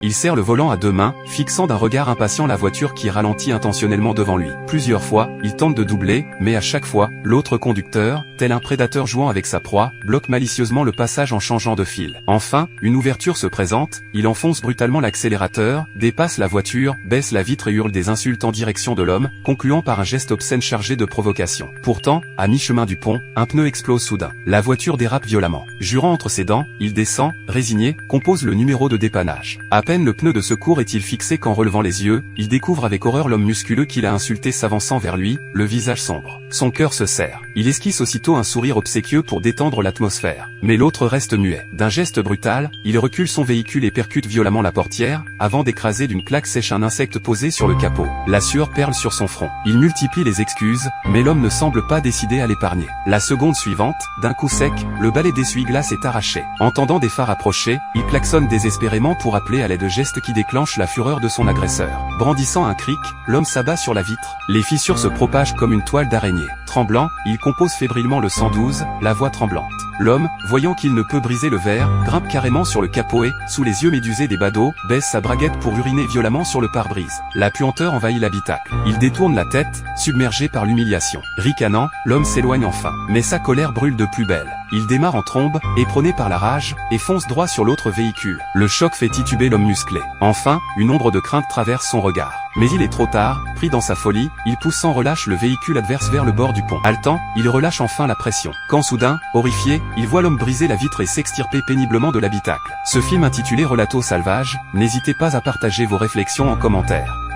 Il serre le volant à deux mains, fixant d'un regard impatient la voiture qui ralentit intentionnellement devant lui. Plusieurs fois, il tente de doubler, mais à chaque fois, l'autre conducteur, tel un prédateur jouant avec sa proie, bloque malicieusement le passage en changeant de fil. Enfin, une ouverture se présente, il enfonce brutalement l'accélérateur, dépasse la voiture, baisse la vitre et hurle des insultes en direction de l'homme, concluant par un geste obscène chargé de provocation. Pourtant, à mi-chemin du pont, un pneu explose soudain. La voiture dérape violemment. Jurant entre ses dents, il descend, résigné, compose le numéro de dépannage. À peine le pneu de secours est-il fixé qu'en relevant les yeux, il découvre avec horreur l'homme musculeux qu'il a insulté s'avançant vers lui, le visage sombre. Son cœur se serre. Il esquisse aussitôt un sourire obséquieux pour détendre l'atmosphère. Mais l'autre reste muet. D'un geste brutal, il recule son véhicule et percute violemment la portière, avant d'écraser d'une claque sèche un insecte posé sur le capot. La sueur perle sur son front. Il multiplie les excuses, mais l'homme ne semble pas décidé à l'épargner. La seconde suivante, d'un coup sec, le balai d'essuie-glace est arraché. Entendant des phares approcher, il klaxonne désespérément pour appeler à l'aide de gestes qui déclenchent la fureur de son agresseur. Brandissant un cric, l'homme s'abat sur la vitre. Les fissures se propagent comme une toile d'araignée. Tremblant, il compose fébrilement le 112, la voix tremblante. L'homme, voyant qu'il ne peut briser le verre, grimpe carrément sur le capot et, sous les yeux médusés des badauds, baisse sa braguette pour uriner violemment sur le pare-brise. La puanteur envahit l'habitacle. Il détourne la tête, submergé par l'humiliation. Ricanant, l'homme s'éloigne enfin. Mais sa colère brûle de plus belle. Il démarre en trombe, éperonné par la rage, et fonce droit sur l'autre véhicule. Le choc fait tituber l'homme musclé. Enfin, une ombre de crainte traverse son regard. Mais il est trop tard, pris dans sa folie, il pousse sans relâche le véhicule adverse vers le bord du pont. Haletant, il relâche enfin la pression. Quand soudain, horrifié, il voit l'homme briser la vitre et s'extirper péniblement de l'habitacle. Ce film intitulé Relato Salvage, n'hésitez pas à partager vos réflexions en commentaire.